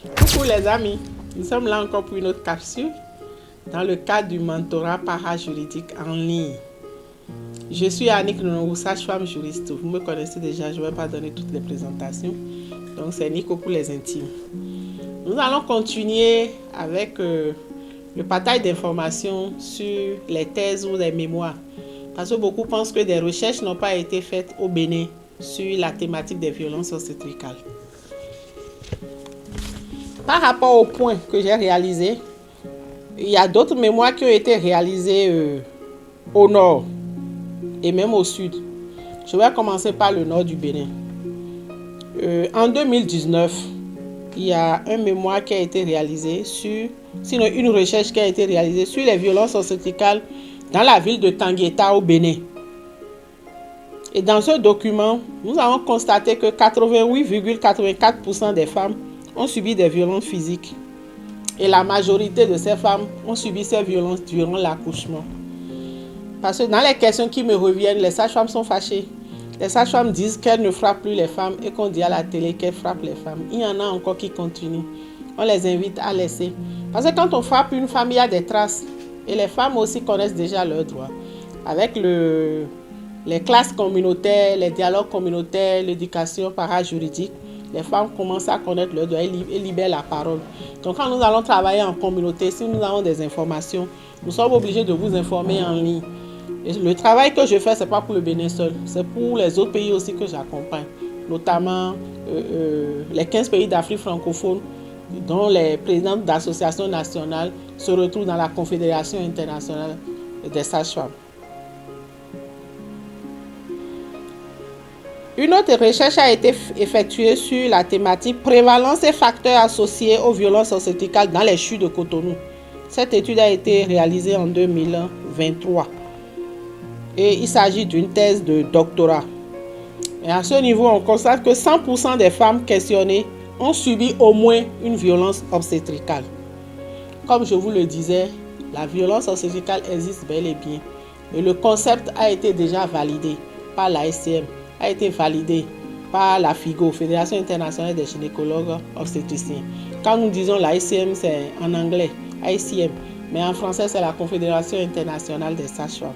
Coucou les amis, nous sommes là encore pour une autre capsule dans le cadre du mentorat parajuridique en ligne. Je suis Annick Nonou, sage-femme juriste. Vous me connaissez déjà, je ne vais pas donner toutes les présentations. Donc c'est Nico pour les intimes. Nous allons continuer avec le partage d'informations sur les thèses ou les mémoires. Parce que beaucoup pensent que des recherches n'ont pas été faites au Bénin sur la thématique des violences obstétricales. Par rapport au point que j'ai réalisé, il y a d'autres mémoires qui ont été réalisées au nord et même au sud. Je vais commencer par le nord du Bénin. En 2019, il y a un mémoire qui a été réalisé sinon une recherche qui a été réalisée sur les violences obstétricales dans la ville de Tangueta au Bénin. Et dans ce document, nous avons constaté que 88,84% des femmes ont subi des violences physiques. Et la majorité de ces femmes ont subi ces violences durant l'accouchement. Parce que dans les questions qui me reviennent, les sages-femmes sont fâchées. Les sages-femmes disent qu'elles ne frappent plus les femmes et qu'on dit à la télé qu'elles frappent les femmes. Il y en a encore qui continuent. On les invite à laisser. Parce que quand on frappe une femme, il y a des traces. Et les femmes aussi connaissent déjà leurs droits. Avec les classes communautaires, les dialogues communautaires, l'éducation parajuridique, les femmes commencent à connaître leurs droits et libèrent la parole. Donc quand nous allons travailler en communauté, si nous avons des informations, nous sommes obligés de vous informer en ligne. Et le travail que je fais, ce n'est pas pour le Bénin seul, c'est pour les autres pays aussi que j'accompagne, notamment les 15 pays d'Afrique francophone, dont les présidents d'associations nationales se retrouvent dans la Confédération internationale des sages-femmes. Une autre recherche a été effectuée sur la thématique prévalence et facteurs associés aux violences obstétricales dans les chutes de Cotonou. Cette étude a été réalisée en 2023 et il s'agit d'une thèse de doctorat. Et à ce niveau, on constate que 100% des femmes questionnées ont subi au moins une violence obstétricale. Comme je vous le disais, la violence obstétricale existe bel et bien. Et le concept a été déjà validé par la SCM, a été validé par la FIGO, Fédération internationale des gynécologues obstétriciens. Quand nous disons la SCM, c'est en anglais, ICM, mais en français, c'est la Confédération internationale des sages-femmes.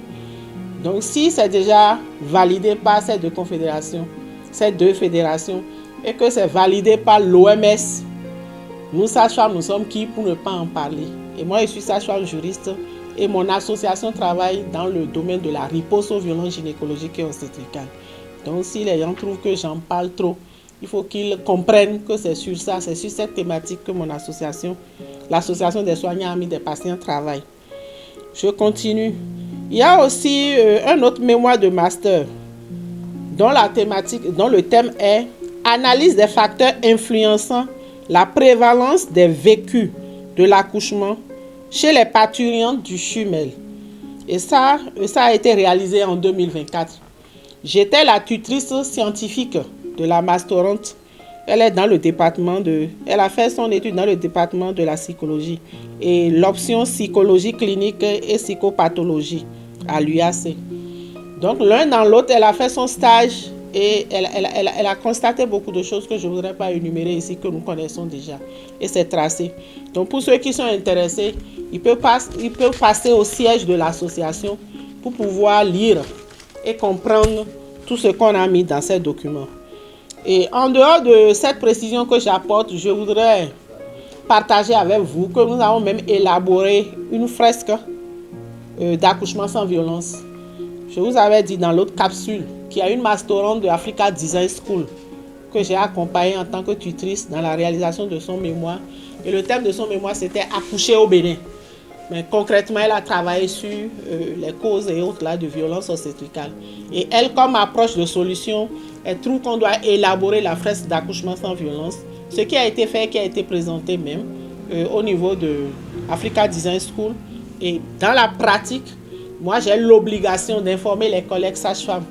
Donc, si c'est déjà validé par ces deux confédérations, et que c'est validé par l'OMS, nous, sages-femmes, nous sommes qui pour ne pas en parler? Et moi, je suis sage-femme juriste et mon association travaille dans le domaine de la riposte aux violences gynécologiques et obstétricales. Donc, si les gens trouvent que j'en parle trop, il faut qu'ils comprennent que c'est sur ça, c'est sur cette thématique que mon association, l'association des soignants amis des patients, travaille. Je continue. Il y a aussi un autre mémoire de master dont le thème est analyse des facteurs influençant la prévalence des vécus de l'accouchement chez les parturientes du Chumel. Et ça a été réalisé en 2024. J'étais la tutrice scientifique de la masterante. Elle a fait son étude dans le département de la psychologie et l'option psychologie clinique et psychopathologie à l'UAC. Donc l'un dans l'autre, elle a fait son stage et elle a constaté beaucoup de choses que je ne voudrais pas énumérer ici, que nous connaissons déjà. Et c'est tracé. Donc pour ceux qui sont intéressés, ils peuvent passer au siège de l'association pour pouvoir lire et comprendre tout ce qu'on a mis dans ces documents. Et en dehors de cette précision que j'apporte, je voudrais partager avec vous que nous avons même élaboré une fresque d'accouchement sans violence. Je vous avais dit dans l'autre capsule qu'il y a une masterante de Africa Design School que j'ai accompagnée en tant que tutrice dans la réalisation de son mémoire. Et le thème de son mémoire, c'était accoucher au Bénin. Mais concrètement, elle a travaillé sur les causes et autres de violence obstétricale. Et elle, comme approche de solution, elle trouve qu'on doit élaborer la fresque d'accouchement sans violence. Ce qui a été fait, qui a été présenté même au niveau de Africa Design School. Et dans la pratique, moi, j'ai l'obligation d'informer les collègues sages-femmes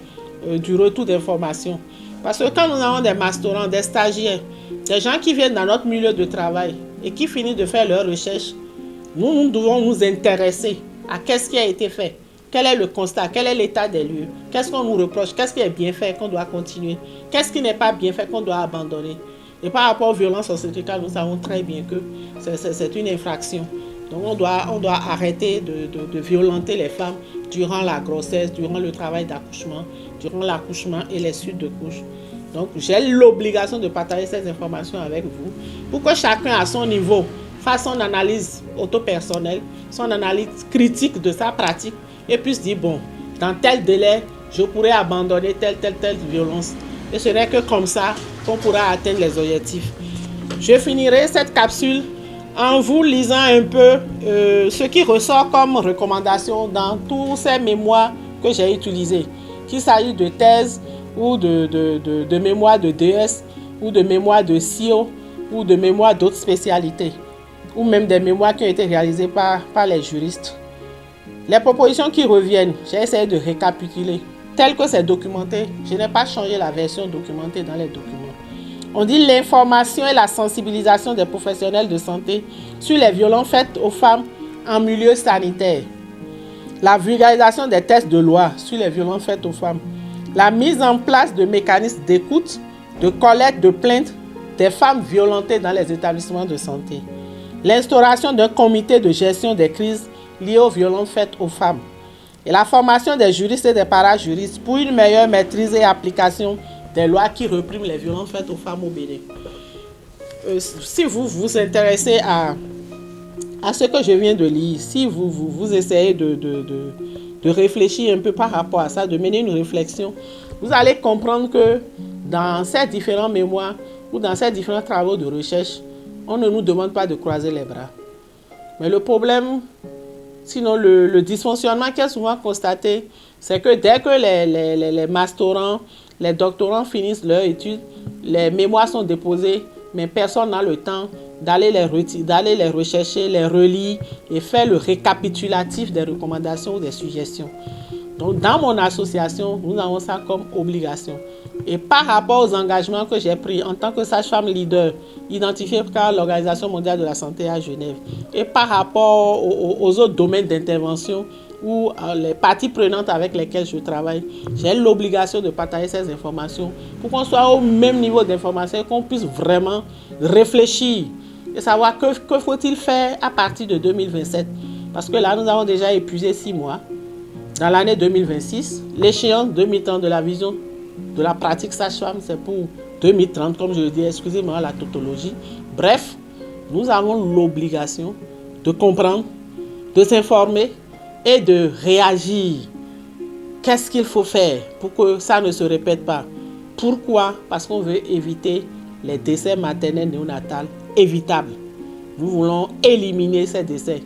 du retour d'information. Parce que quand nous avons des masterants, des stagiaires, des gens qui viennent dans notre milieu de travail et qui finissent de faire leurs recherches, nous devons nous intéresser à qu'est-ce qui a été fait, quel est le constat, quel est l'état des lieux, qu'est-ce qu'on nous reproche, qu'est-ce qui est bien fait qu'on doit continuer, qu'est-ce qui n'est pas bien fait qu'on doit abandonner. Et par rapport aux violences obstétricales, nous savons très bien que c'est une infraction. Donc on doit arrêter de violenter les femmes durant la grossesse, durant le travail d'accouchement, durant l'accouchement et les suites de couches. Donc j'ai l'obligation de partager ces informations avec vous pour que chacun à son niveau fasse son analyse auto-personnelle, son analyse critique de sa pratique et puisse dire, bon, dans tel délai, je pourrais abandonner telle violence. Et ce n'est que comme ça qu'on pourra atteindre les objectifs. Je finirai cette capsule en vous lisant un peu ce qui ressort comme recommandation dans tous ces mémoires que j'ai utilisés, qu'il s'agisse de thèse ou de mémoires de DS ou de mémoires de CIO ou de mémoires d'autres spécialités ou même des mémoires qui ont été réalisées par les juristes. Les propositions qui reviennent, j'ai essayé de récapituler tel que c'est documenté. Je n'ai pas changé la version documentée dans les documents. On dit l'information et la sensibilisation des professionnels de santé sur les violences faites aux femmes en milieu sanitaire. La vulgarisation des textes de loi sur les violences faites aux femmes. La mise en place de mécanismes d'écoute, de collecte de plaintes des femmes violentées dans les établissements de santé. L'instauration d'un comité de gestion des crises liées aux violences faites aux femmes. Et la formation des juristes et des parajuristes pour une meilleure maîtrise et application des lois qui répriment les violences faites aux femmes au Bénin. Si vous vous intéressez à ce que je viens de lire, si vous essayez de réfléchir un peu par rapport à ça, de mener une réflexion, vous allez comprendre que dans ces différents mémoires ou dans ces différents travaux de recherche, on ne nous demande pas de croiser les bras. Mais le problème, sinon le dysfonctionnement qui est souvent constaté, c'est que dès que les masterants, les doctorants finissent leur étude, les mémoires sont déposées, mais personne n'a le temps d'aller les rechercher, les relire et faire le récapitulatif des recommandations ou des suggestions. Donc, dans mon association, nous avons ça comme obligation. Et par rapport aux engagements que j'ai pris en tant que sage-femme leader, identifiée par l'Organisation mondiale de la santé à Genève, et par rapport aux autres domaines d'intervention ou les parties prenantes avec lesquelles je travaille, j'ai l'obligation de partager ces informations pour qu'on soit au même niveau d'information et qu'on puisse vraiment réfléchir et savoir que faut-il faire à partir de 2027. Parce que là, nous avons déjà épuisé 6 mois. Dans l'année 2026, l'échéance 2030 de la vision de la pratique sage-femme, c'est pour 2030, comme je le dis, excusez-moi la tautologie. Bref, nous avons l'obligation de comprendre, de s'informer et de réagir. Qu'est-ce qu'il faut faire pour que ça ne se répète pas? Pourquoi? Parce qu'on veut éviter les décès maternels néonatals évitables. Nous voulons éliminer ces décès.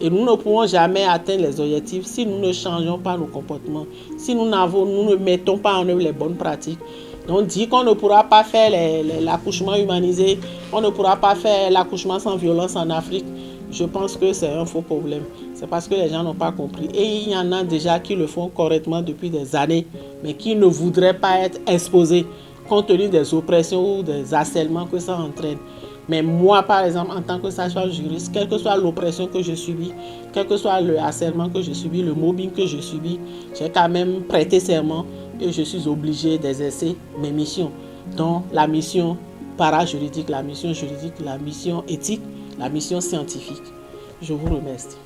Et nous ne pourrons jamais atteindre les objectifs si nous ne changeons pas nos comportements, si nous ne mettons pas en œuvre les bonnes pratiques. Donc, on dit qu'on ne pourra pas faire l'accouchement humanisé, on ne pourra pas faire l'accouchement sans violence en Afrique. Je pense que c'est un faux problème. C'est parce que les gens n'ont pas compris. Et il y en a déjà qui le font correctement depuis des années, mais qui ne voudraient pas être exposés compte tenu des oppressions ou des harcèlements que ça entraîne. Mais moi, par exemple, en tant que sage-femme juriste, quelle que soit l'oppression que je subis, quel que soit le harcèlement que je subis, le mobbing que je subis, j'ai quand même prêté serment et je suis obligé d'exercer mes missions, dont la mission parajuridique, la mission juridique, la mission éthique, la mission scientifique. Je vous remercie.